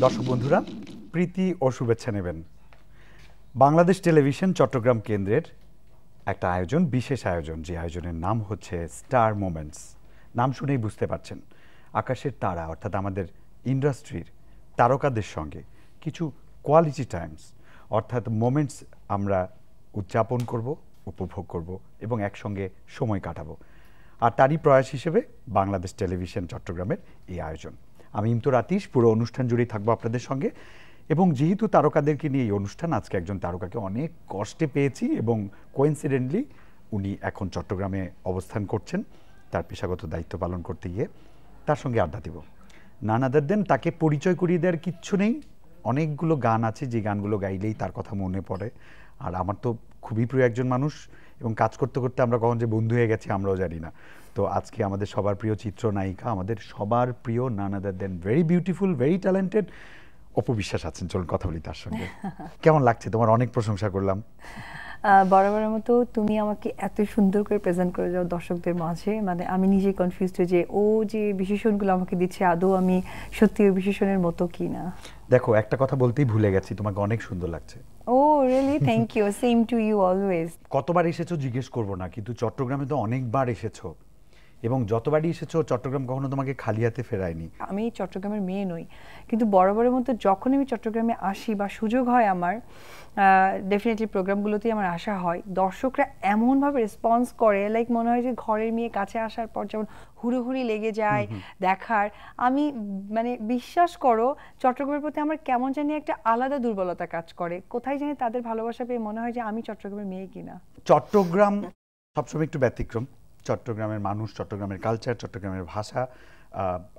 দর্শক বন্ধুরা, প্রীতি ও শুভেচ্ছা নেবেন। বাংলাদেশ টেলিভিশন চট্টগ্রাম কেন্দ্রের একটা আয়োজন, বিশেষ আয়োজন, যে আয়োজনের নাম হচ্ছে স্টার মোমেন্টস। নাম শুনেই বুঝতে পারছেন, আকাশের তারা অর্থাৎ আমাদের ইন্ডাস্ট্রির তারকাদের সঙ্গে কিছু কোয়ালিটি টাইমস অর্থাৎ মোমেন্টস আমরা উদযাপন করব, উপভোগ করব এবং একসঙ্গে সময় কাটাবো। আর তারই প্রয়াস হিসেবে বাংলাদেশ টেলিভিশন চট্টগ্রামের এই আয়োজন। আমি ইমতুর আতিশ, পুরো অনুষ্ঠান জুড়েই থাকবো আপনাদের সঙ্গে। এবং যেহেতু তারকাদেরকে নিয়ে এই অনুষ্ঠান, আজকে একজন তারকাকে অনেক কষ্টে পেয়েছি এবং কোইন্সিডেন্টলি উনি এখন চট্টগ্রামে অবস্থান করছেন তার পেশাগত দায়িত্ব পালন করতে গিয়ে। তার সঙ্গে আড্ডা দিব। নান আদার দেন, তাকে পরিচয় করিয়ে দেওয়ার কিচ্ছু নেই। অনেকগুলো গান আছে যে গানগুলো গাইলেই তার কথা মনে পড়ে। আর আমার তো খুবই প্রিয় একজন মানুষ, এবং কাজ করতে করতে আমরা কখন যে বন্ধু হয়ে গেছি আমরাও জানি না। তো আজকে আমাদের সবার প্রিয় চিত্রনায়িকা, আমাদের সবার প্রিয় none other than very beautiful, very talented Apu Biswas আছেন। চলুন কথা বলি তার সঙ্গে। কেমন লাগছে? তোমার অনেক প্রশংসা করলাম। বরাবরের মতো তুমি আমাকে এত সুন্দর করে প্রেজেন্ট করে যাও দর্শকদের মাঝে, মানে আমি নিজেই কনফিউজড হয়ে যে ও যে বিশেষণগুলো আমাকে দিচ্ছে আদৌ আমি সত্যি ওই বিশেষণের মতো কি না। দেখো, একটা কথা বলতেই ভুলে গেছি, তোমাকে অনেক সুন্দর লাগছে। Oh really? Thank you, same to you always. কতবার এসেছো জিজ্ঞেস করবো না, কিন্তু চট্টগ্রামে তো অনেকবার এসেছো, এবং যতবারই এসেছো চট্টগ্রাম কখনো তোমাকে খালি হাতে ফেরায়নি। আমি চট্টগ্রামের মেয়ে নই, কিন্তু বরাবরের মতো যখন আমি চট্টগ্রামে আসি বা সুযোগ হয় আমার, ডেফিনেটলি প্রোগ্রামগুলোতেই আমার আসা হয়। দর্শকরা এমনভাবে রেসপন্স করে, লাইক মনে হয় যে ঘরের মেয়ে কাছে আসার পর যেমন হুড়োহুড়ি লেগে যায় দেখার। আমি মানে বিশ্বাস করো, চট্টগ্রামের প্রতি আমার কেমন জানি একটা আলাদা দুর্বলতা কাজ করে। কোথায় জানি তাদের ভালোবাসা পেয়ে মনে হয় যে আমি চট্টগ্রামের মেয়ে কিনা। চট্টগ্রাম সবসময় একটু ব্যতিক্রম। চট্টগ্রামের মানুষ, চট্টগ্রামের কালচার, চট্টগ্রামের ভাষা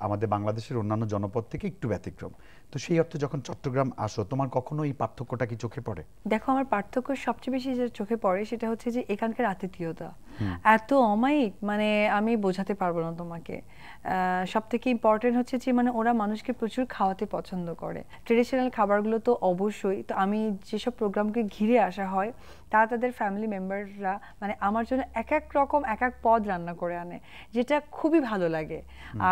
আমাদের বাংলাদেশের অন্যান্য জনপদ থেকে একটু ব্যতিক্রম। তো সেই অর্থে যখন চট্টগ্রাম আসো, তোমার কখনো এই পার্থক্যটা কি চোখে পড়ে? দেখো, আমার পার্থক্য সবচেয়ে বেশি যে চোখে পড়ে সেটা হচ্ছে যে এখানকার আতিথেয়তা এত অমায়িক, মানে আমি বোঝাতে পারবো না তোমাকে। সব থেকে ইম্পর্টেন্ট হচ্ছে যে মানে ওরা মানুষকে প্রচুর খাওয়াতে পছন্দ করে। ট্রেডিশনাল খাবারগুলো তো অবশ্যই। তো আমি যেসব প্রোগ্রামকে ঘিরে আসা হয় তারা তাদের ফ্যামিলি মেম্বাররা মানে আমার জন্য এক এক রকম এক এক পদ রান্না করে আনে, যেটা খুবই ভালো লাগে।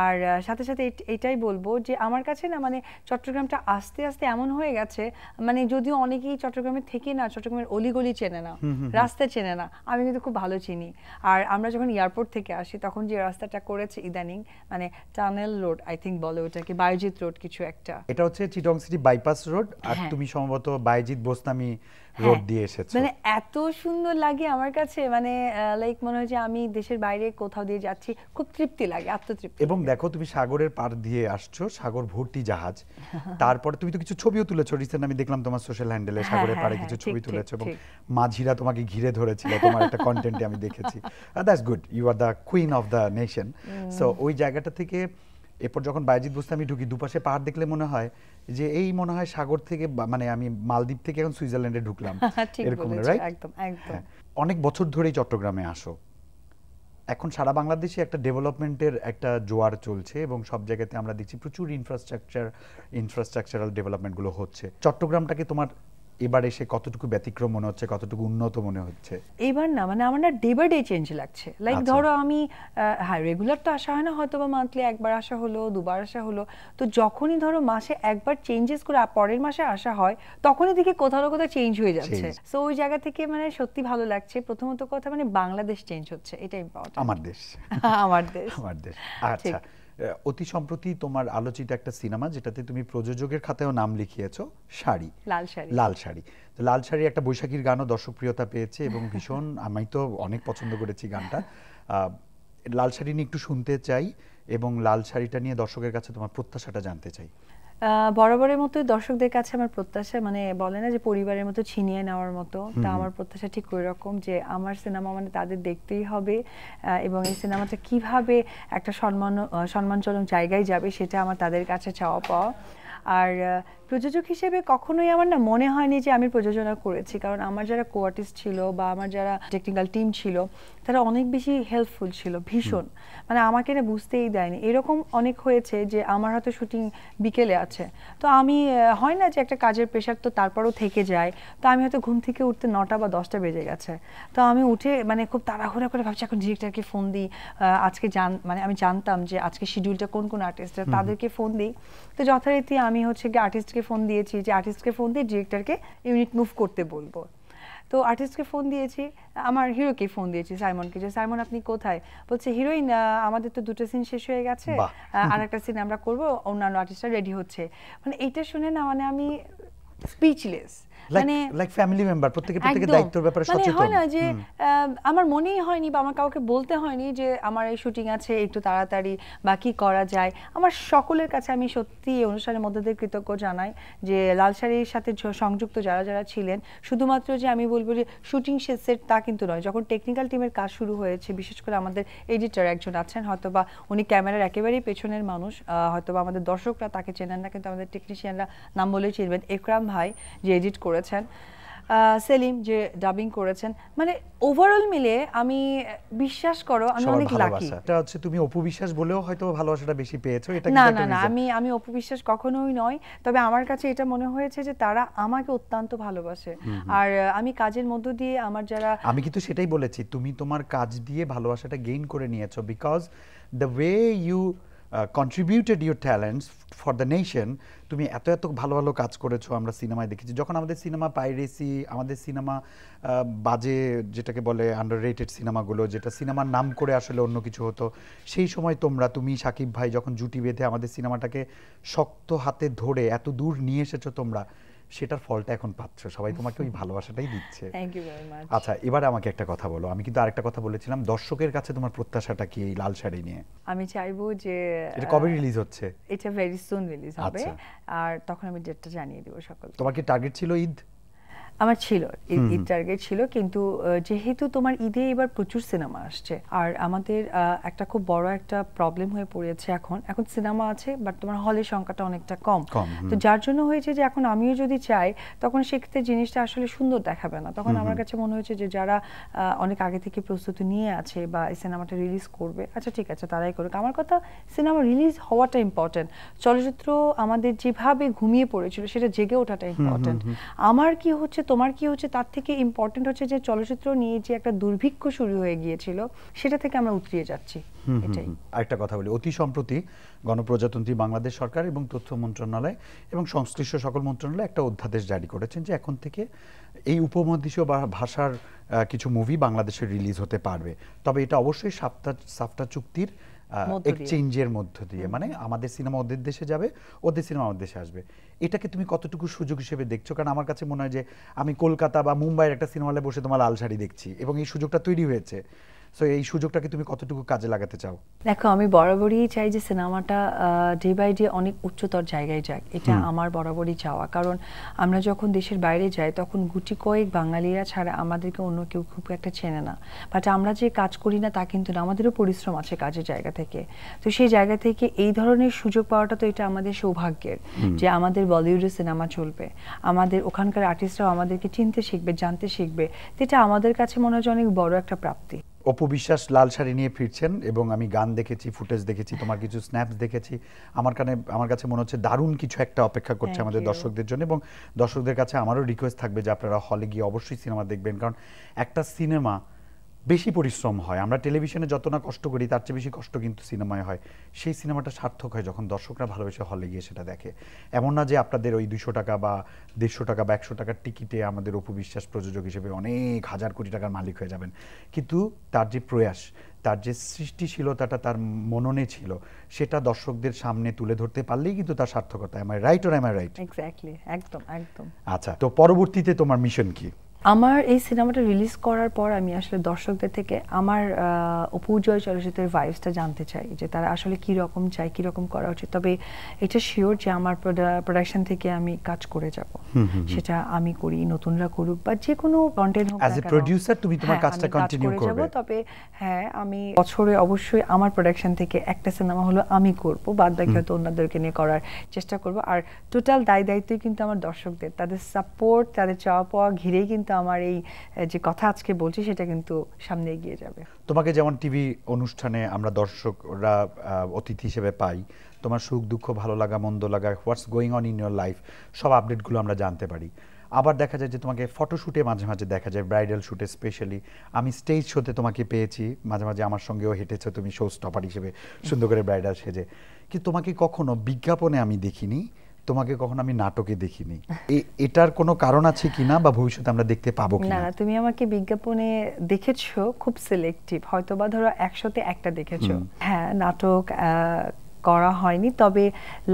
আর সাথে সাথে এটাই বলবো যে আমার কাছে না মানে চট্টগ্রামটা আস্তে আস্তে এমন হয়ে গেছে, মানে যদিও অনেকেই চট্টগ্রামে থেকে না চট্টগ্রামের অলিগলি চেনে না, রাস্তা চেনে না, আমি কিন্তু খুব ভালো চিনি। আর আমরা যখন এয়ারপোর্ট থেকে আসি তখন যে রাস্তাটা করেছে ইদানিং, মানে টানেল রোড আই থিঙ্ক বলে ওটাকে, বায়জিৎ রোড কিছু একটা, এটা হচ্ছে চিটং সিটি বাইপাস রোড। আর তুমি সম্ভবত বাইজিৎ বোস্তামি রোড দিয়ে এসেছো। মানে এত সুন্দর লাগে আমার কাছে, মানে লাইক মনে হয় যে আমি দেশের বাইরে কোথাও দিয়ে যাচ্ছি, খুব তৃপ্তি লাগে, আত্মতৃপ্তি। এবং দেখো, তুমি সাগরের পার দিয়ে আসছো, সাগর ভর্তি জাহাজ। তারপরে তুমি তো কিছু ছবিও তুলেছো রিসেন্ট, আমি দেখলাম তোমার সোশ্যাল হ্যান্ডেলে সাগরের পাড়ে কিছু ছবি তুলেছো, এবং মাঝিরা তোমাকে ঘিরে ধরেছিল তোমার একটা কন্টেন্টে আমি দেখেছি। That's good, you are the queen of the nation. So ওই জায়গাটা থেকে এরপর যখন বায়জিৎ বোস্তামি ঢুকি, দুপাশে পাহাড় দেখলে মনে হয় যে এই মনে হয় সাগর থেকে, মানে আমি মালদ্বীপ থেকে এখন সুইজারল্যান্ডে ঢুকলাম, এরকম, রাইট? একদম একদম। অনেক বছর ধরেই চট্টগ্রামে আসো। এখন সারা বাংলাদেশে একটা ডেভেলপমেন্টের একটা জোয়ার চলছে, এবং সব জায়গাতে আমরা দেখছি প্রচুর ইনফ্রাস্ট্রাকচারাল ডেভেলপমেন্টগুলো হচ্ছে। চট্টগ্রামটাকে তোমার এবার এসে কতটুকু ব্যতিক্রম মনে হচ্ছে, কতটুকু উন্নত মনে হচ্ছে? এবার না মানে আমার না ডে বাই ডে চেঞ্জ লাগছে। লাইক ধরো আমি হ্যাঁ রেগুলার তো আসা হয় না, হয়তো বা মান্থলি একবার আসা হলো, দুবার আসা হলো। তো যখনই ধরো মাসে একবার চেঞ্জেস করে পরের মাসে আসা হয়, তখনই দেখি কোথাও না কোথাও চেঞ্জ হয়ে যাচ্ছে। সো ওই জায়গা থেকে মানে সত্যি ভালো লাগছে। প্রথমত কথা মানে বাংলাদেশ চেঞ্জ হচ্ছে, এটা ইম্পর্টেন্ট। আমার দেশ আমার দেশ আমার দেশ। আচ্ছা, অতি সম্প্রতি তোমার আলোচিত একটা সিনেমা, যেটাতে তুমি প্রযোজকের খাতায়ও নাম লিখিয়েছো, শাড়ি, লাল শাড়ি। লাল শাড়ি। তো লাল শাড়ি একটা বৈশাখীর গানও দর্শকপ্রিয়তা পেয়েছে, এবং ভীষণ আমি তো অনেক পছন্দ করেছি গানটা। লাল শাড়ি নিয়ে একটু শুনতে চাই, এবং লাল শাড়িটা নিয়ে দর্শকের কাছে তোমার প্রত্যাশাটা জানতে চাই। বরাবরের মতো দর্শকদের কাছে আমার প্রত্যাশা, মানে বলে না যে পরিবারের মতো ছিনিয়ে নেওয়ার মতো, তা আমার প্রত্যাশা ঠিক ওই রকম যে আমার সিনেমা মানে তাদের দেখতেই হবে, এবং এই সিনেমাটা কিভাবে একটা সম্মানজনক জায়গায় যাবে সেটা আমার তাদের কাছে চাওয়া পাওয়া। আর প্রযোজক হিসেবে কখনোই আমার না মনে হয়নি যে আমি প্রযোজনা করেছি, কারণ আমার যারা কো আর্টিস্ট ছিল বা আমার যারা টেকনিক্যাল টিম ছিল তারা অনেক বেশি হেল্পফুল ছিল, ভীষণ, মানে আমাকে না বুঝতেই দেয়নি। এরকম অনেক হয়েছে যে আমার হয়তো শুটিং বিকেলে আছে, তো আমি হয় না যে একটা কাজের প্রেশার তো তারপরও থেকে যায়, তো আমি হয়তো ঘুম থেকে উঠতে 9টা বা 10টা বেজে গেছে, তো আমি উঠে মানে খুব তাড়াহুড়া করে ভাবছি এখন ডিরেক্টরকে ফোন দিই, আজকে মানে আমি জানতাম যে আজকে শিডিউলটা কোন কোন আর্টিস্টের, তাদেরকে ফোন দিই। তো যথারীতি আমি হচ্ছে গিয়ে আর্টিস্টকে ফোন দিয়েছি যে আর্টিস্টকে ফোন দিয়ে ডিরেক্টরকে ইউনিট মুভ করতে বলবো। তো আর্টিস্টকে ফোন দিয়েছি, আমার হিরোকে ফোন দিয়েছি, সাইমনকে, যে সাইমন আপনি কোথায়? বলছে হিরোইন আমাদের তো 2টা সিন শেষ হয়ে গেছে, আর একটা সিন আমরা করবো, অন্যান্য আর্টিস্টরা রেডি হচ্ছে। মানে এইটা শুনে না মানে আমি স্পিচলেস, মানে লাইক ফ্যামিলি মেম্বার, প্রত্যেকের দায়িত্বের ব্যাপারে সচেতন। মানে হয় না যে আমার মনেই হয়নি বা আমার কাউকে বলতে হয়নি যে আমার এই শুটিং আছে একটু তাড়াতাড়ি বা কি করা যায়। আমার সকলের কাছে আমি সত্যি এই অনুষ্ঠানের মধ্যে দিয়ে কৃতজ্ঞ জানাই যে লাল শাড়ির সাথে সংযুক্ত যারা যারা ছিলেন। শুধুমাত্র যে আমি বলবো যে শুটিং শেষের তা কিন্তু নয়, যখন টেকনিক্যাল টিমের কাজ শুরু হয়েছে, বিশেষ করে আমাদের এডিটর একজন আছেন, হয়তোবা উনি ক্যামেরার একেবারেই পেছনের মানুষ, হয়তোবা আমাদের দর্শকরা তাকে চেনেন না, কিন্তু আমাদের টেকনিশিয়ানরা নাম বলেই চিনবেন, একরাম ভাই যে এডিট করেছেন, সেলিম যে ডাবিং করেছেন, মানে ওভারঅল মিলে আমি বিশ্বাস করো আমি অনেক লাকি। এটা হচ্ছে তুমি অপু বিশ্বাস বলেও হয়তো ভালোবাসাটা বেশি পেয়েছো, এটা না না না, আমি অপু বিশ্বাস কখনোই নয়, তবে আমার কাছে এটা মনে হয়েছে যে তারা আমাকে অত্যন্ত ভালোবাসে, আর আমি কাজের মধ্য দিয়ে আমার যারা, আমি কিন্তু সেটাই বলেছি, তুমি তোমার কাজ দিয়ে ভালোবাসাটা গেইন করে নিয়েছো, because the way you contributed your talents for the nation. তুমি এত এত ভালো ভালো কাজ করেছো, আমরা সিনেমায় দেখেছি। যখন আমাদের সিনেমা পাইরেসি, আমাদের সিনেমা বাজে যেটাকে বলে আন্ডার রেটেড সিনেমাগুলো, যেটা সিনেমার নাম করে আসলে অন্য কিছু হতো, সেই সময় তুমি সাকিব ভাই যখন জুটি বেঁধে আমাদের সিনেমাটাকে শক্ত হাতে ধরে এত দূর নিয়ে এসেছো তোমরা, সেটার ফলটা এখন পাচ্ছ, সবাই তোমাকে ওই ভালোবাসাটাই দিচ্ছে। Thank you very much. আচ্ছা, এবারে আমাকে একটা কথা বলো, আমি কিন্তু আরেকটা কথা বলেছিলাম, দর্শকের কাছে তোমার প্রত্যাশাটা কি এই লাল শাড়ি নিয়ে? আমি চাইবো যে এটা কবে রিলিজ হচ্ছে? এটা ভেরি সুন রিলিজ হবে, আর তখন আমি ডেটটা জানিয়ে দেব সকলকে। তোমার কি টার্গেট ছিল ঈদ? আমার ছিল ঈদ টার্গেট ছিল, কিন্তু যেহেতু তোমার ঈদে এবার প্রচুর সিনেমা আসছে, আর আমাদের একটা খুব বড় একটা প্রবলেম হয়ে পড়েছে, এখন সিনেমা আছে বাট তোমার হলের সংখ্যাটা অনেকটা কম, তো যার জন্য হয়েছে যে এখন আমিও যদি চাই তখন সেক্ষেত্রে জিনিসটা আসলে সুন্দর দেখাবে না। তখন আমার কাছে মনে হয়েছে যে যারা অনেক আগে থেকে প্রস্তুতি নিয়ে আছে বা এই সিনেমাটা রিলিজ করবে, আচ্ছা ঠিক আছে তারাই করুক। আমার কথা সিনেমা রিলিজ হওয়াটা ইম্পর্টেন্ট, চলচ্চিত্র আমাদের যেভাবে ঘুমিয়ে পড়েছিল সেটা জেগে ওঠাটা ইম্পর্টেন্ট। আমার কি হচ্ছে তোমার কি হচ্ছে তার থেকে ইম্পর্টেন্ট হচ্ছে যে চলচ্চিত্র নিয়ে যে একটা দুর্ভিক্ষ শুরু হয়ে গিয়েছিল সেটা থেকে আমরা উতরিয়ে যাচ্ছি, এটাই। আরেকটা কথা বলি, অতি সম্প্রতি গণপ্রজাতন্ত্রী বাংলাদেশ সরকার এবং তথ্য মন্ত্রণালয় এবং সংশ্লিষ্ট সকল মন্ত্রণালয় একটা অধ্যাদেশ জারি করেছেন যে এখন থেকে এই উপমহাদেশীয় ভাষার কিছু মুভি বাংলাদেশে রিলিজ হতে পারবে, তবে এটা অবশ্যই সাফটা চুক্তির এক্সচেঞ্জের মধ্য দিয়ে, মানে আমাদের সিনেমা ওদের দেশে যাবে, ওদের সিনেমা আমাদের দেশে আসবে। এটাকে তুমি কতটুকু সুযোগ হিসেবে দেখছো? কারণ আমার কাছে মনে হয় যে আমি কলকাতা বা মুম্বাইয়ের একটা সিনেমা হলে বসে তোমার লাল শাড়ি দেখছি এবং এই সুযোগটা তৈরি হয়েছে, সো এই সুযোগটাকে তুমি কতটুকু কাজে লাগাতে চাও? দেখো, আমি বরাবরই চাই যে সিনেমাটা ডে বাই ডে অনেক উচ্চতর জায়গায় যাক, এটা আমার বরাবরই চাওয়া। কারণ আমরা যখন দেশের বাইরে যাই তখন গুটি কয়েক বাঙালিরা ছাড়া আমাদেরকে অন্য কেউ খুব একটা চেনে না, বাট আমরা যে কাজ করি না তা কিন্তু না, আমাদেরও পরিশ্রম আছে কাজের জায়গা থেকে। তো সেই জায়গা থেকে এই ধরনের সুযোগ পাওয়াটা তো এটা আমাদের সৌভাগ্যের যে আমাদের বলিউডের সিনেমা চলবে, আমাদের ওখানকার আর্টিস্টরাও আমাদেরকে চিনতে শিখবে, জানতে শিখবে, এটা আমাদের কাছে মনে হয় অনেক বড় একটা প্রাপ্তি। অপু বিশ্বাস লাল শাড়ি নিয়ে ফিরছেন এবং আমি গান দেখেছি, ফুটেজ দেখেছি, তোমার কিছু স্ন্যাপস দেখেছি, আমার কাছে মনে হচ্ছে দারুণ কিছু একটা অপেক্ষা করছে আমাদের দর্শকদের জন্য। এবং দর্শকদের কাছে আমারও রিকোয়েস্ট থাকবে যে আপনারা হলে গিয়ে অবশ্যই সিনেমা দেখবেন, কারণ একটা সিনেমা বেশি পরিশ্রম হয়, আমরা টেলিভিশনে যত না কষ্ট করি তার চেয়ে বেশি কষ্ট কিন্তু সিনেমায় হয়। সেই সিনেমাটা সার্থক হয় যখন দর্শকরা ভালোবেসে হলে গিয়ে সেটা দেখে। এমন না যে আপনাদের ওই 200 টাকা বা 150 টাকা বা 100 টাকার টিকিটে আমাদের অপু বিশ্বাস প্রযোজক হিসেবে অনেক হাজার কোটি টাকার মালিক হয়ে যাবেন, কিন্তু তার যে প্রয়াস, তার যে সৃষ্টিশীলতাটা তার মননে ছিল, সেটা দর্শকদের সামনে তুলে ধরতে পারলেই কিন্তু তার সার্থকতা। Am I right or am I right? Exactly, একদম একদম। আচ্ছা, তো পরবর্তীতে তোমার মিশন কি? আমার এই সিনেমাটা রিলিজ করার পর আমি আসলে দর্শকদের থেকে আমার অপু জয় চলচ্চিত্রের ভাইবসটা জানতে চাই, যে তারা আসলে কি রকম চায়, কি রকম করা উচিত। তবে এটা শিওর যে আমার প্রোডাকশন থেকে আমি কাজ করে যাব, সেটা আমি করি, নতুনরা করুক বা যে কোনো কন্টেন্ট হোক না অ্যাজ এ প্রোডিউসার তুমি তোমার কাজটা কন্টিনিউ করবে। তবে হ্যাঁ, আমি বছরে অবশ্যই আমার প্রোডাকশন থেকে একটা সিনেমা হলো আমি করব, বাদ বাকি হয়তো অন্যদেরকে নিয়ে করার চেষ্টা করব। আর টোটাল দায়িত্বই কিন্তু আমার দর্শকদের, তাদের সাপোর্ট, তাদের চাওয়া পাওয়া ঘিরেই কিন্তু আমার এই যে কথা আজকে বলছি সেটা কিন্তু সামনে এগিয়ে যাবে। তোমাকে যেমন টিভি অনুষ্ঠানে আমরা দর্শকরা অতিথি হিসেবে পাই, তোমার সুখ দুঃখ, ভালো লাগা, মন্দ লাগা, what's going on in your life, সব আপডেটগুলো আমরা জানতে পারি। আবার দেখা যায় যে তোমাকে ফটোশ্যুটে মাঝে মাঝে দেখা যায়, ব্রাইডাল শ্যুটে স্পেশালি। আমি স্টেজ শোতে তোমাকে পেয়েছি, মাঝে মাঝে আমার সঙ্গেও হেঁটেছো তুমি শো স্টপার হিসেবে সুন্দর করে ব্রাইডাল সেজে। কিন্তু তোমাকে কখনো বিজ্ঞাপনে আমি দেখিনি, তোমাকে কখনো আমি নাটকে দেখিনি। এটার কোনো কারণ আছে কিনা, বা ভবিষ্যতে আমরা দেখতে পাবো কিনা? না, তুমি আমাকে বিজ্ঞাপনে দেখেছো খুব সিলেক্টিভ, হয়তো বা ধরো 100-তে একটা দেখেছো। হ্যাঁ, নাটক করা হয়নি, তবে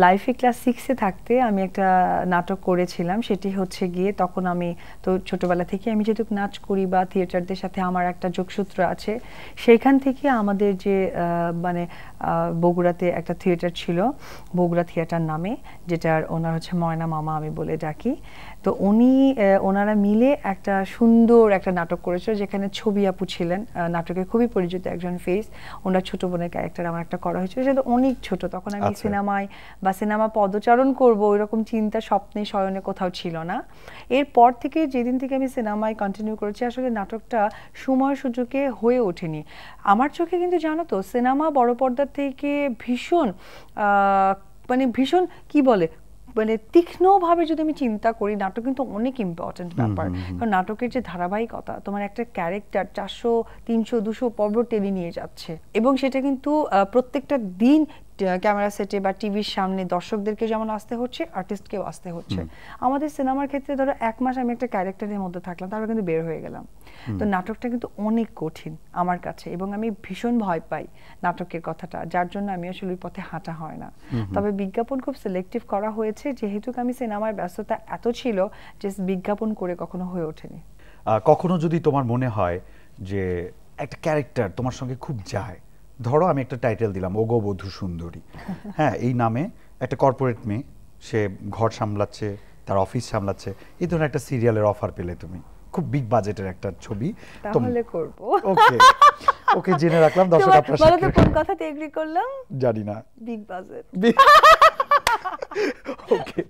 লাইফে ক্লাস 6-এ থাকতে আমি একটা নাটক করেছিলাম। সেটি হচ্ছে গিয়ে, তখন আমি তো ছোটবেলা থেকে আমি যেহেতু নাচ করি বা থিয়েটারদের সাথে আমার একটা যোগসূত্র আছে, সেইখান থেকে আমাদের যে মানে বগুড়াতে একটা থিয়েটার ছিল, বগুড়া থিয়েটার নামে, যেটার ওনার হচ্ছে ময়না মামা আমি বলে ডাকি। তো ওনারা মিলে একটা সুন্দর একটা নাটক করেছিল, যেখানে ছবি আপু ছিলেন, নাটকে খুবই পরিচিত একজন ফেস। ওনার ছোট বোনের ক্যারেক্টার আমার একটা করা হয়েছিল, সেটা অনেক ছোট, তখন আমি সিনেমায় বা সিনেমা পদচারণ করব ওইরকম চিন্তা স্বপ্নে শয়নে কোথাও ছিল না। এরপর থেকে যেদিন থেকে আমি সিনেমায় কন্টিনিউ করেছি, আসলে নাটকটা সময় সুযোগে হয়ে ওঠেনি আমার চোখে। কিন্তু জানো তো, সিনেমা বড় পর্দার থেকে ভীষণ মানে ভীষণ কি বলে, মানে তীক্ষ্ণভাবে যদি আমি চিন্তা করি, নাটক কিন্তু অনেক ইম্পর্টেন্ট ব্যাপার। কারণ নাটকের যে ধারাবাহিকতা, তোমার একটা ক্যারেক্টার 400, 300, 200 পর্ব টেনে নিয়ে যাচ্ছে, এবং সেটা কিন্তু প্রত্যেকটা দিন ক্যামেরা সেটে বা টিভির সামনে দর্শকদেরকে যেমন আসতে হচ্ছে, আর্টিস্টকেও আসতে হচ্ছে। আমাদের সিনেমার ক্ষেত্রে ধরো 1 মাস আমি একটা ক্যারেক্টারের মধ্যে থাকলাম, তারপর কিন্তু বের হয়ে গেলাম। তো নাটকটা কিন্তু অনেক কঠিন আমার কাছে, এবং আমি ভীষণ ভয় পাই নাটকের কথাটা, যার জন্য আমি আসলে ওই পথে হাঁটা হয় না। তবে বিজ্ঞাপন খুব সিলেক্টিভ করা হয়েছে, যেহেতু আমি সিনেমার ব্যস্ততা এত ছিল যে বিজ্ঞাপন করে কখনো হয়ে ওঠেনি। কখনো যদি তোমার মনে হয় যে একটা ক্যারেক্টার তোমার সঙ্গে খুব যায়, ধরো আমি একটা টাইটেল দিলাম ওগো বধূ সুন্দরী, হ্যাঁ, এই নামে একটা কর্পোরেট মেয়ে, সে ঘর সামলাচ্ছে, তার অফিস সামলাচ্ছে, এই ধরনের একটা সিরিয়ালের অফার পেলে তুমি, খুব বিগ বাজেটের একটা ছবি, তাহলে করব। ওকে ওকে, জেনে রাখলাম দর্শক আপনারা বলো তো কোন কথাতে এগ্রি করলাম? জানি না। Big budget. Okay,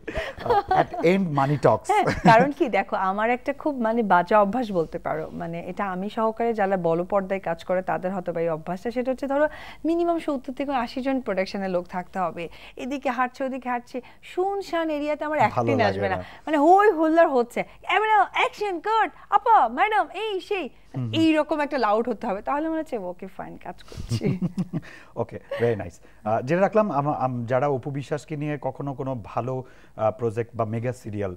at end money talks. কারণ কি, দেখো আমার একটা খুব মানে বাজে অভ্যাস বলতে পারো, মানে এটা আমি সহকারে যারা বড় পর্দায় কাজ করে তাদের হয়তো বা এই অভ্যাসটা, সেটা হচ্ছে ধরো মিনিমাম 70 থেকে 80 জন প্রোডাকশনের লোক থাকতে হবে, এদিকে হাঁটছে ওদিকে হাঁটছে, শুনশান এরিয়াতে আমার অ্যাক্টিং আসবে না, মানে হই হুল্লার হচ্ছে, অ্যাকশন কাট আপা ম্যাডাম এই সেই এইরকম একটা লাউড হতে হবে, তাহলে মনে হচ্ছে ওকে ফাইন, কাজ করছি। ওকে, ভেরি নাইস। জেনে রাখলাম যারা অপু বিশ্বাসকে নিয়ে কখনো কোনো ভালো প্রজেক্ট বা মেগা সিরিয়াল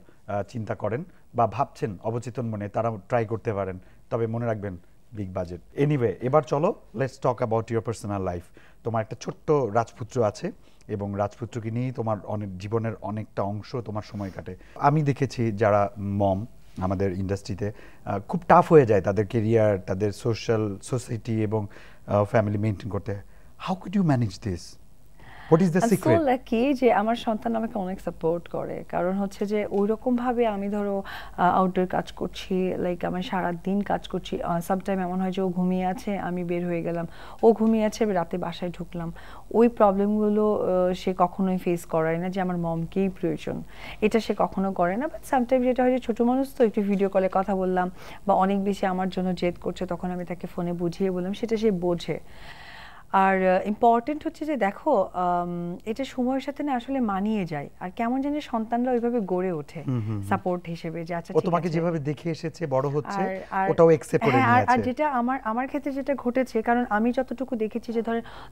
চিন্তা করেন বা ভাবছেন অবচেতন মনে, তারা ট্রাই করতে পারেন, তবে মনে রাখবেন বিগ বাজেট। এনিওয়ে, এবার চলো let's talk about your personal life. তোমার একটা ছোট্ট রাজপুত্র আছে, এবং রাজপুত্রকে নিয়েই তোমার অনেক জীবনের অনেকটা অংশ তোমার সময় কাটে। আমি দেখেছি যারা মম আমাদের ইন্ডাস্ট্রিতে খুব টাফ হয়ে যায় তাদের কেরিয়ার, তাদের সোসাইটি এবং ফ্যামিলি মেনটেন করতে। How could you manage this? What is the secret? আসলে কি, যে আমার সন্তান আমাকে অনেক সাপোর্ট করে, কারণ হচ্ছে যে ওইরকম ভাবে আমি ধরো আউটডোর কাজ করছি, লাইক আমি সারা দিন কাজ করছি, সামটাইম এমন হয় যে ও ঘুমিয়ে আছে আমি বের হয়ে গেলাম, ও ঘুমিয়ে আছে রাতে বাসায় ঢুকলাম, ওই প্রবলেমগুলো সে কখনোই ফেস করায় না যে আমার মমকেই প্রয়োজন, এটা সে কখনো করে না। বাট সামটাইম যেটা হয় যে ছোটো মানুষ তো, একটু ভিডিও কলে কথা বললাম বা অনেক বেশি আমার জন্য জেদ করছে, তখন আমি তাকে ফোনে বুঝিয়ে বললাম, সেটা সে বোঝে। আর ইম্পর্টেন্ট হচ্ছে যে দেখো, এটা সময়ের সাথে না আসলে মানিয়ে যায়, আর কেমন জানি সন্তানরা ওইভাবে গড়ে ওঠে সাপোর্ট হিসেবে, যে আচ্ছা ও তোমাকে যেভাবে দেখে এসেছে বড় হচ্ছে, ওটাও অ্যাকসেপ্ট করে নিয়েছে। আর যেটা আমার ক্ষেত্রে যেটা ঘটেছে, কারণ আমি যতটুকু দেখেছি যে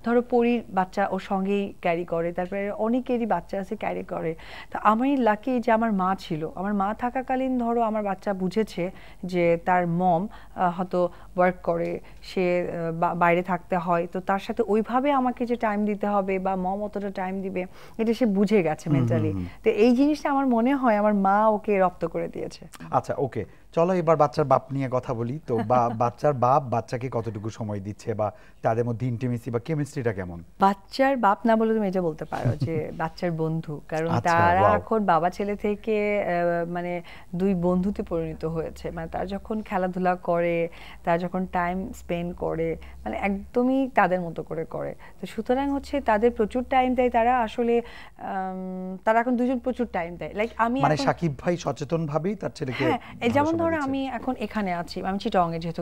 ধরো পরীর বাচ্চা ওর সঙ্গেই ক্যারি করে, তারপরে অনেকেরই বাচ্চা আছে ক্যারি করে, তো আমি লাকি যে আমার মা ছিল, আমার মা থাকাকালীন ধরো আমার বাচ্চা বুঝেছে যে তার মম হয়তো ওয়ার্ক করে, সে বাইরে থাকতে হয়, তো তার সাথে ওইভাবে আমাকে যে টাইম দিতে হবে বা মম অতটা টাইম দিবে, এটা সে বুঝে গেছে মেন্টালি। তো এই জিনিসটা আমার মনে হয় আমার মা ওকে রপ্ত করে দিয়েছে। আচ্ছা, ওকে, চলো এবার বাচ্চার বাপ নিয়ে কথা বলি। তো বাচ্চার বাপ বাচ্চাকে কতটুকু সময় দিচ্ছে, বা তাদের মধ্যে ইন্টিমেসি বা কেমিস্ট্রিটা কেমন? বাচ্চার বাপ না বলে তুমি এটা বলতে পারো যে বাচ্চার বন্ধু, কারণ আচ্ছা, তারা wow. এখন বাবা ছেলে থেকে মানে দুই বন্ধুতে পরিণত হয়েছে। মানে তারা যখন খেলাধুলা করে, তারা যখন টাইম স্পেন্ড করে, মানে একদমই তাদের মতো করে করে। তো সুতরাং হচ্ছে তাদের প্রচুর টাইম দেয় তারা, আসলে তারা এখন দুজন প্রচুর টাইম দেয়। লাইক আমি মানে এখন, সাকিব ভাই সচেতন ভাবেই তার ছেলেকে হ্যাঁ, এই ভালো যেমন সময় ধরো দিচ্ছে। আমি এখন এখানে আছি, আমি চিটংয়ে যেহেতু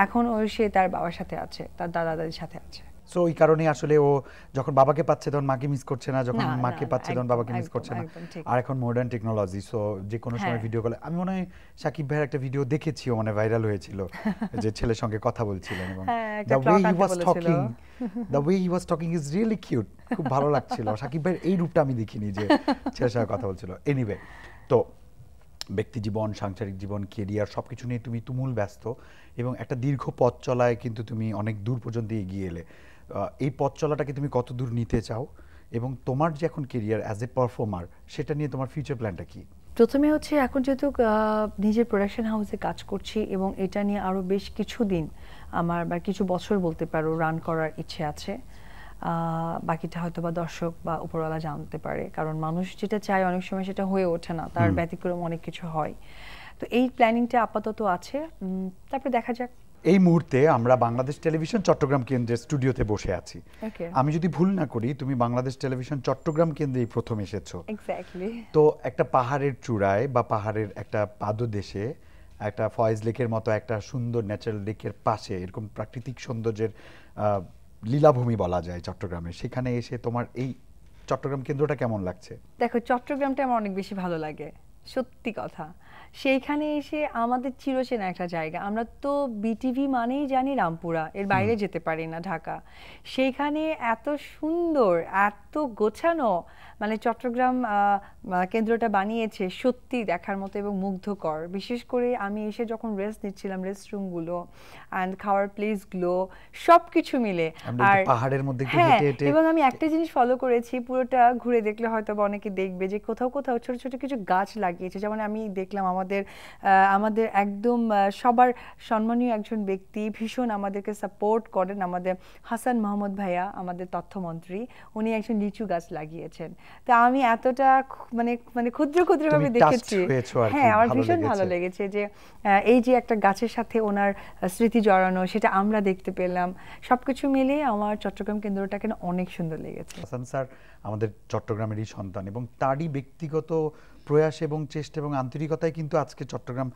এখন ওই সে তার বাবার সাথে আছে, তার দাদা দাদির সাথে আছে। সো ওই কারণে আসলে ও যখন বাবাকে পাচ্ছে তখন মাকে মিস করছে না, যখন না, না, মাকে না, পাচ্ছে তখন একদম, বাবাকে মিস একদম, করছে না। একদম ঠিক। আর এখন মডার্ন টেকনোলজি, সো যে কোনো সময় হ্যাঁ। ভিডিও কলে, আমি মনে হয় সাকিব ভাইয়ের একটা ভিডিও দেখেছি, মানে ভাইরাল হয়েছিল, যে ছেলের সঙ্গে কথা বলছিলেন এবং হ্যাঁ, একটা দ্য ওয়ে clock হি আনতে ওয়াজ বলেছিল। Talking, the way he was talking is really cute. খুব ভালো লাগছিল। সাকিব ভাইয়ের এই রূপটা আমি দেখিনি যে ছেলের সঙ্গে কথা বলছিল। এনিওয়ে, তো ব্যক্তি জীবন, সাংসারিক জীবন, কেরিয়ার সবকিছু নিয়ে তুমি তুমুল ব্যস্ত, এবং একটা দীর্ঘ পথ চলায় কিন্তু তুমি অনেক দূর পর্যন্ত এগিয়ে এলে। এই পথ চলাটাকে তুমি কত দূর নিতে চাও, এবং তোমার যে এখন কেরিয়ার অ্যাজ এ পারফর্মার, সেটা নিয়ে তোমার ফিউচার প্ল্যানটা কি? প্রথমে হচ্ছে এখন যেহেতু নিজের প্রোডাকশন হাউসে কাজ করছি, এবং এটা নিয়ে আরও বেশ কিছুদিন আমার বা কিছু বছর বলতে পারো রান করার ইচ্ছে আছে। বাকিটা হয়তো বা দর্শক বা উপরওয়ালা জানতে পারে, কারণ মানুষ যেটা চায় অনেক সময় সেটা হয়ে ওঠে না, তার ব্যতিক্রম অনেক কিছু হয়। তো এই প্ল্যানিংটা আপাতত আছে, তারপরে দেখা যাক। এই মুহূর্তে আমরা বাংলাদেশ টেলিভিশন চট্টগ্রাম কেন্দ্রের স্টুডিওতে বসে আছি। ওকে, আমি যদি ভুল না করি, তুমি বাংলাদেশ টেলিভিশন চট্টগ্রাম কেন্দ্রেই প্রথম এসেছো। এক্স্যাক্টলি। তো একটা পাহাড়ের চূড়ায় বা পাহাড়ের একটা পাদদেশে, একটা ফয়েজ লেকের মতো একটা সুন্দর ন্যাচারাল লেকের পাশে, এরকম প্রাকৃতিক সৌন্দর্যের লীলাভূমি বলা যায় চট্টগ্রামে, সেখানে এসে তোমার এই চট্টগ্রাম কেন্দ্রটা কেমন লাগছে? দেখো, চট্টগ্রামটা আমার অনেক বেশি ভালো লাগে, সত্যি কথা। সেইখানে এসে আমাদের চিরচেনা একটা জায়গা, আমরা তো বিটিভি মানেই জানি রামপুরা, এর বাইরে যেতে পারি না, ঢাকা। সেইখানে এত সুন্দর, এত গোছানো, মানে চট্টগ্রাম কেন্দ্রটা বানিয়েছে সত্যি দেখার মতো এবং মুগ্ধকর। বিশেষ করে আমি এসে যখন রেস্ট নিচ্ছিলাম, রেস্টরুমগুলো অ্যান্ড খাওয়ার প্লেসগুলো সব কিছু মিলে, আর পাহাড়ের মধ্যে হ্যাঁ, হেঁটে হেঁটে, এবং আমি একটা জিনিস ফলো করেছি, পুরোটা ঘুরে দেখলে হয়তো বা অনেকে দেখবে যে কোথাও কোথাও ছোট ছোট কিছু গাছ লাগিয়েছে। যেমন আমি দেখলাম আমাদের একদম সবার সম্মানীয় একজন ব্যক্তি, ভীষণ আমাদেরকে সাপোর্ট করেন, আমাদের হাসান মাহমুদ ভাইয়া, আমাদের তথ্যমন্ত্রী, উনি একজন লিচু গাছ লাগিয়েছেন। তা আমি এতটা মানে মানে ক্ষুদ্র ক্ষুদ্রভাবে দেখেছি। হ্যাঁ, আমার ভীষণ ভালো লেগেছে যে এই যে একটা গাছের সাথে ওনার স্মৃতি জড়ানো, সেটা আমরা দেখতে পেলাম। সবকিছু মিলিয়ে আমার চট্টগ্রাম কেন্দ্রটাকে অনেক সুন্দর লেগেছে। হাসান স্যার আমাদের চট্টগ্রামেরই সন্তান, এবং তারই ব্যক্তিগত প্রয়াস এবং চেষ্টা এবং আন্তরিকতায় কিন্তু আজকে চট্টগ্রাম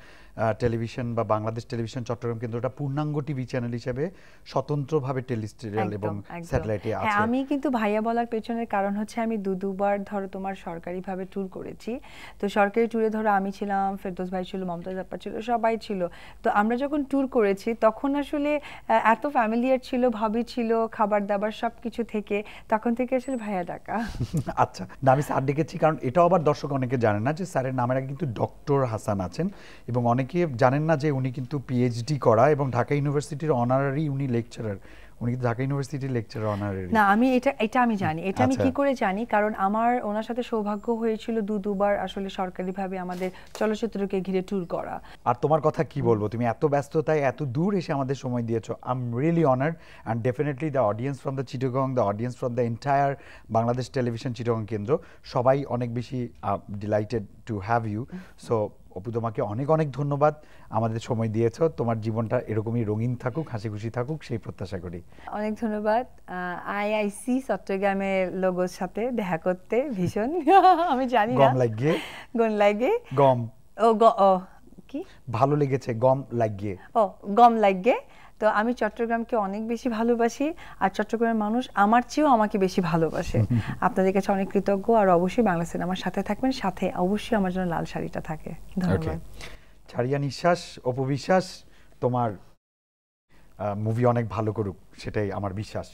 টেলিভিশন বা বাংলাদেশ টেলিভিশন চট্টগ্রাম কেন্দ্রটা পূর্ণাঙ্গ টিভি চ্যানেল হিসেবে স্বতন্ত্রভাবে টেলিস্টেরিয়াল এবং স্যাটেলাইটে আছে। হ্যাঁ, আমি কিন্তু ভাইয়া বলার পেছনের কারণ হচ্ছে আমি দুবার ধরো তোমার সরকারিভাবে ট্যুর করেছি। তো সরকারি ট্যুরে ধরো আমি ছিলাম, ফেরদৌস ভাই ছিল, মমতাজ আপা ছিল, সবাই ছিল। তো আমরা যখন ট্যুর করেছি তখন আসলে এত ফ্যামিলিয়ার ছিল, ভাবি ছিল, খাবার দাবার সব কিছু থেকে, তখন থেকে আসলে ভাইয়া ডাকা। আচ্ছা, না আমি স্যার ডেকেছি কারণ এটাও আবার দর্শক অনেকে জানেন না যে স্যারের নামের আগে কিন্তু ডক্টর হাসান আছেন, এবং অনেকে জানেন না যে উনি কিন্তু পিএইচডি করা এবং ঢাকা ইউনিভার্সিটির অনারারি উনি লেকচারার। উনি কিন্তু ঢাকা ইউনিভার্সিটির লেকচারার অনারারি। না, আমি এটা আমি জানি। এটা আমি কি করে জানি, কারণ আমার ওনার সাথে সৌভাগ্য হয়েছিল দুবার আসলে সরকারিভাবে আমাদের চলচ্চিত্রকে ঘিরে ট্যুর করা। আর তোমার কথা কি বলবো, তুমি এত ব্যস্ততায় এত দূর এসে আমাদের সময় দিয়েছো। I am really honoured, and definitely the audience from the Chittagong, the audience from the entire Bangladesh television Chittagong কেন্দ্র, সবাই অনেক বেশি delighted to have you. So Apu, তোমাকে অনেক অনেক ধন্যবাদ, আমাদের সময় দিয়েছো। তোমার জীবনটা এরকমই রঙিন থাকুক, হাসি খুশি থাকুক, সেই প্রত্যাশা করি। অনেক ধন্যবাদ। আইআইসি চট্টগ্রামের লোগোর সাথে দেখা করতে ভীষণ আমি জানি না, গম লাগিয়ে, গম লাগে, গম ও কি ভালো লেগেছে, গম লাগিয়ে, গম লাগে। তো আমি চট্টগ্রামকে অনেক বেশি ভালোবাসি, আর চট্টগ্রামের মানুষ আমার চেয়েও আমাকে বেশি ভালোবাসে। আপনাদের কাছে অনেক কৃতজ্ঞ, আর অবশ্যই বাংলা সিনেমার সাথে থাকবেন, সাথে অবশ্যই আমার জন্য লাল শাড়িটা থাকে। ধন্যবাদ। ছাড়িয়া নিঃশ্বাস, অপু বিশ্বাস, তোমার মুভি অনেক ভালো করুক, সেটাই আমার বিশ্বাস।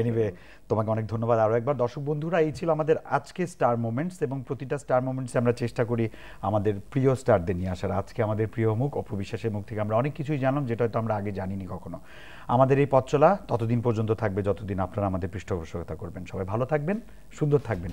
এনিওয়ে, তোমাকে অনেক ধন্যবাদ আরও একবার। দর্শক বন্ধুরা, এই ছিল আমাদের আজকে স্টার মোমেন্টস, এবং প্রতিটা স্টার মোমেন্টসে আমরা চেষ্টা করি আমাদের প্রিয় স্টারদের নিয়ে আসার। আজকে আমাদের প্রিয় মুখ অপু বিশ্বাসের মুখ থেকে আমরা অনেক কিছুই জানলাম, যেটা হয়তো আমরা আগে জানিনি কখনো। আমাদের এই পথ চলা ততদিন পর্যন্ত থাকবে যতদিন আপনারা আমাদের পৃষ্ঠপোষকতা করবেন। সবাই ভালো থাকবেন, সুন্দর থাকবেন।